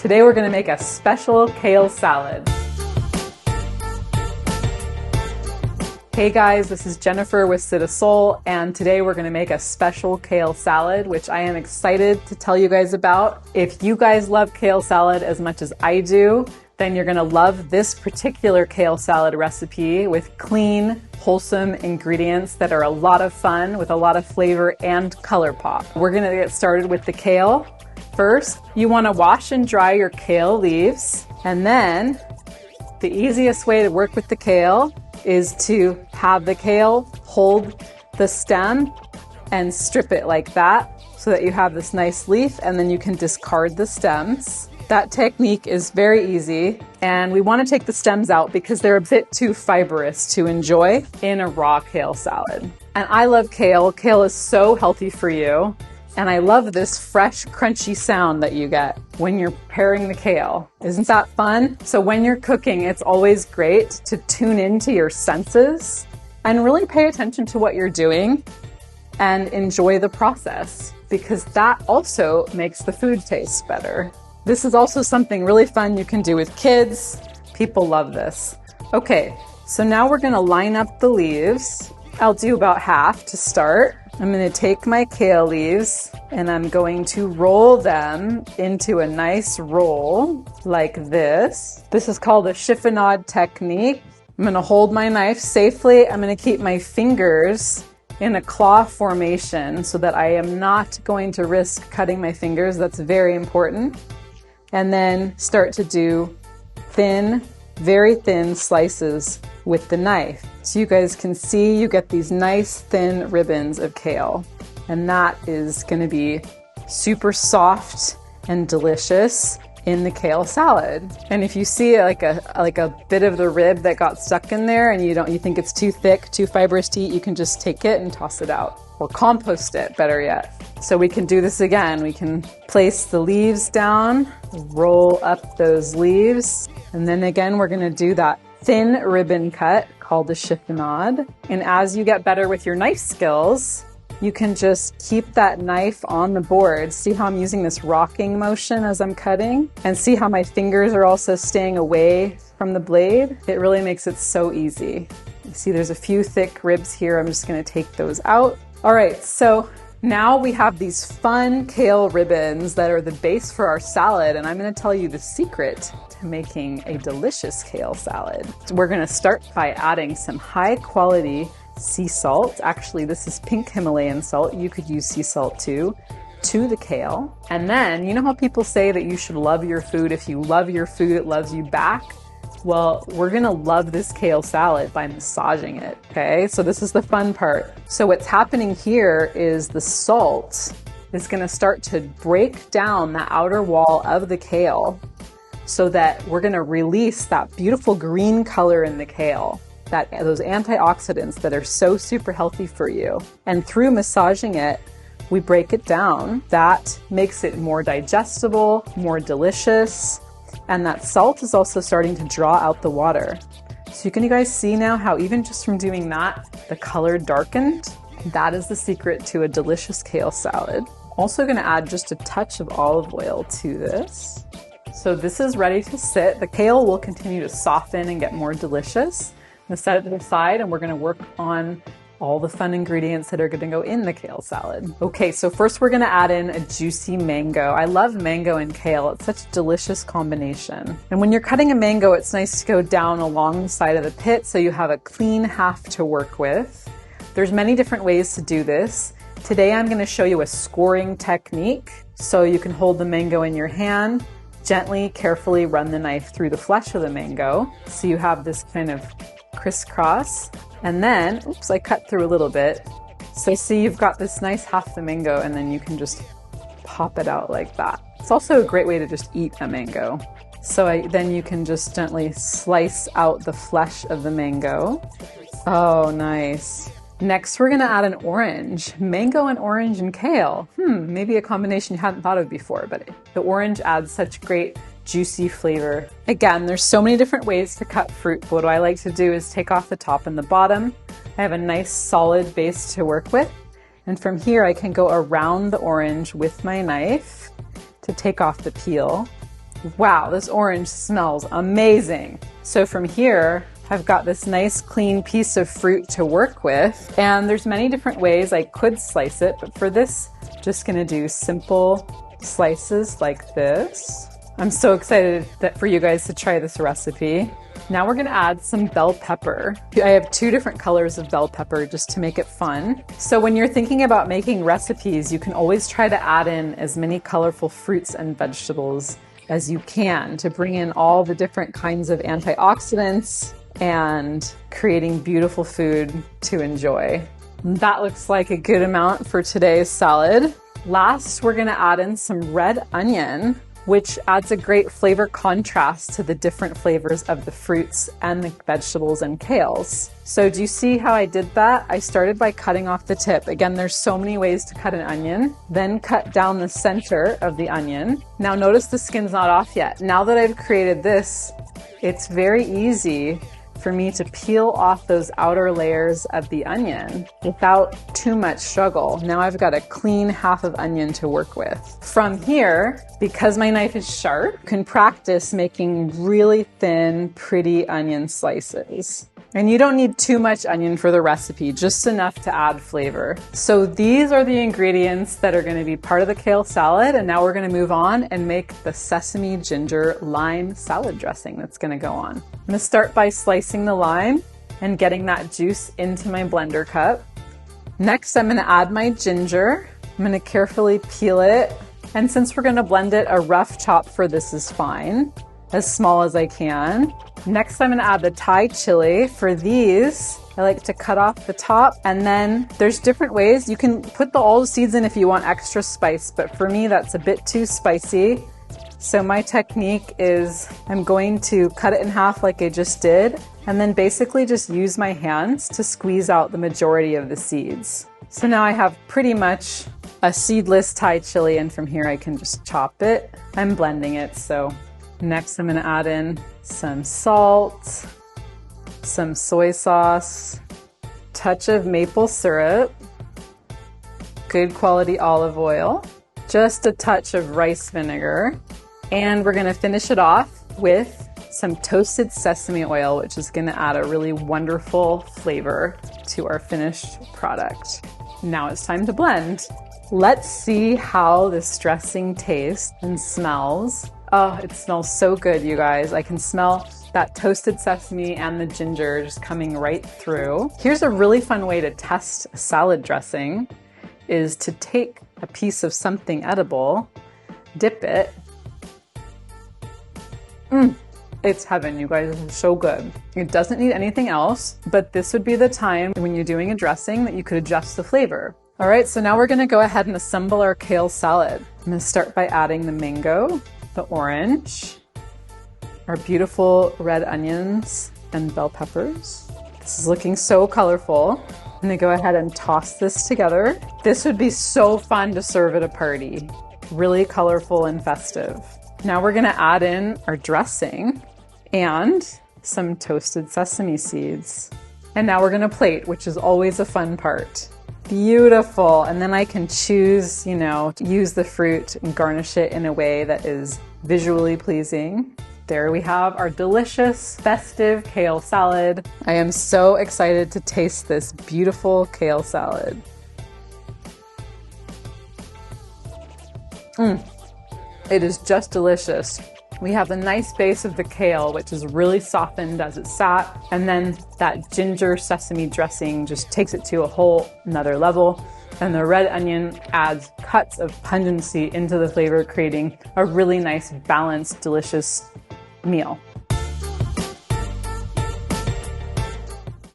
Today we're going to make a special kale salad. Hey guys, this is Jennifer with Siddha, and today we're going to make a special kale salad, which I am excited to tell you guys about. If you guys love kale salad as much as I do, then you're going to love this particular kale salad recipe with clean, wholesome ingredients that are a lot of fun with a lot of flavor and color pop. We're going to get started with the kale. First, you want to wash and dry your kale leaves, and then the easiest way to work with the kale is to have the kale hold the stem and strip it like that so that you have this nice leaf, and then you can discard the stems. That technique is very easy, and we want to take the stems out because they're a bit too fibrous to enjoy in a raw kale salad. And I love kale. Kale is so healthy for you. And I love this fresh, crunchy sound that you get when you're preparing the kale. Isn't that fun? So when you're cooking, it's always great to tune into your senses and really pay attention to what you're doing and enjoy the process, because that also makes the food taste better. This is also something really fun you can do with kids. People love this. Okay, so now we're gonna line up the leaves. I'll do about half to start. I'm going to take my kale leaves and I'm going to roll them into a nice roll like this. This is called a chiffonade technique. I'm going to hold my knife safely. I'm going to keep my fingers in a claw formation so that I am not going to risk cutting my fingers. That's very important. And then start to do thin, very thin slices with the knife. So you guys can see you get these nice thin ribbons of kale, and that is going to be super soft and delicious in the kale salad. And if you see like a bit of the rib that got stuck in there and you think it's too thick, too fibrous to eat, you can just take it and toss it out, or compost it, better yet. So we can do this again. We can place the leaves down, roll up those leaves, and then again we're going to do that thin ribbon cut called a chiffonade. And as you get better with your knife skills, you can just keep that knife on the board. See how I'm using this rocking motion as I'm cutting? And see how my fingers are also staying away from the blade? It really makes it so easy. You see there's a few thick ribs here. I'm just gonna take those out. All right, so now we have these fun kale ribbons that are the base for our salad, and I'm going to tell you the secret to making a delicious kale salad. We're going to start by adding some high quality sea salt. Actually, this is pink Himalayan salt. You could use sea salt too, to the kale. And then, you know how people say that you should love your food? If you love your food, it loves you back. Well, we're gonna love this kale salad by massaging it, okay? So this is the fun part. So what's happening here is the salt is gonna start to break down the outer wall of the kale so that we're gonna release that beautiful green color in the kale, those antioxidants that are so super healthy for you. And through massaging it, we break it down. That makes it more digestible, more delicious. And that salt is also starting to draw out the water. So you guys see now how even just from doing that, the color darkened? That is the secret to a delicious kale salad. Also gonna add just a touch of olive oil to this. So this is ready to sit. The kale will continue to soften and get more delicious. I'm gonna set it to the side and we're gonna work on all the fun ingredients that are going to go in the kale salad. Okay, so first we're going to add in a juicy mango. I love mango and kale. It's such a delicious combination. And when you're cutting a mango, it's nice to go down along the side of the pit so you have a clean half to work with. There's many different ways to do this. Today I'm going to show you a scoring technique. So you can hold the mango in your hand, gently, carefully run the knife through the flesh of the mango. So you have this kind of crisscross. And then, oops, I cut through a little bit. So see, you've got this nice half the mango, and then you can just pop it out like that. It's also a great way to just eat a mango. So then you can just gently slice out the flesh of the mango. Oh, nice. Next, we're gonna add an orange. Mango and orange and kale. Maybe a combination you hadn't thought of before, but the orange adds such great juicy flavor. Again, there's so many different ways to cut fruit, but what I like to do is take off the top and the bottom. I have a nice solid base to work with. And from here, I can go around the orange with my knife to take off the peel. Wow, this orange smells amazing. So from here, I've got this nice clean piece of fruit to work with, and there's many different ways I could slice it, but for this, just gonna do simple slices like this. I'm so excited for you guys to try this recipe. Now we're gonna add some bell pepper. I have 2 different colors of bell pepper just to make it fun. So when you're thinking about making recipes, you can always try to add in as many colorful fruits and vegetables as you can to bring in all the different kinds of antioxidants and creating beautiful food to enjoy. That looks like a good amount for today's salad. Last, we're gonna add in some red onion, which adds a great flavor contrast to the different flavors of the fruits and the vegetables and kales. So do you see how I did that? I started by cutting off the tip. Again, there's so many ways to cut an onion. Then cut down the center of the onion. Now notice the skin's not off yet. Now that I've created this, it's very easy for me to peel off those outer layers of the onion without too much struggle. Now I've got a clean half of onion to work with. From here, because my knife is sharp, you can practice making really thin, pretty onion slices. And you don't need too much onion for the recipe, just enough to add flavor. So these are the ingredients that are gonna be part of the kale salad, and now we're gonna move on and make the sesame ginger lime salad dressing that's gonna go on. I'm gonna start by slicing the lime and getting that juice into my blender cup. Next, I'm gonna add my ginger. I'm gonna carefully peel it. And since we're gonna blend it, a rough chop for this is fine, as small as I can. Next, I'm gonna add the Thai chili. For these, I like to cut off the top, and then there's different ways. You can put all the seeds in if you want extra spice, but for me, that's a bit too spicy. So my technique is I'm going to cut it in half like I just did, and then basically just use my hands to squeeze out the majority of the seeds. So now I have pretty much a seedless Thai chili, and from here I can just chop it. I'm blending it, so next I'm gonna add in some salt, some soy sauce, touch of maple syrup, good quality olive oil, just a touch of rice vinegar, and we're gonna finish it off with some toasted sesame oil, which is gonna add a really wonderful flavor to our finished product. Now it's time to blend. Let's see how this dressing tastes and smells. Oh, it smells so good, you guys. I can smell that toasted sesame and the ginger just coming right through. Here's a really fun way to test a salad dressing is to take a piece of something edible, dip it. It's heaven, you guys. It's so good. It doesn't need anything else, but this would be the time when you're doing a dressing that you could adjust the flavor. All right, so now we're gonna go ahead and assemble our kale salad. I'm gonna start by adding the mango, the orange, our beautiful red onions and bell peppers. This is looking so colorful. I'm gonna go ahead and toss this together. This would be so fun to serve at a party. Really colorful and festive. Now we're gonna add in our dressing and some toasted sesame seeds. And now we're gonna plate, which is always a fun part. Beautiful. And then I can choose, to use the fruit and garnish it in a way that is visually pleasing. There we have our delicious, festive kale salad. I am so excited to taste this beautiful kale salad. It is just delicious. We have the nice base of the kale, which is really softened as it sat, and then that ginger sesame dressing just takes it to a whole another level. And the red onion adds cuts of pungency into the flavor, creating a really nice, balanced, delicious meal.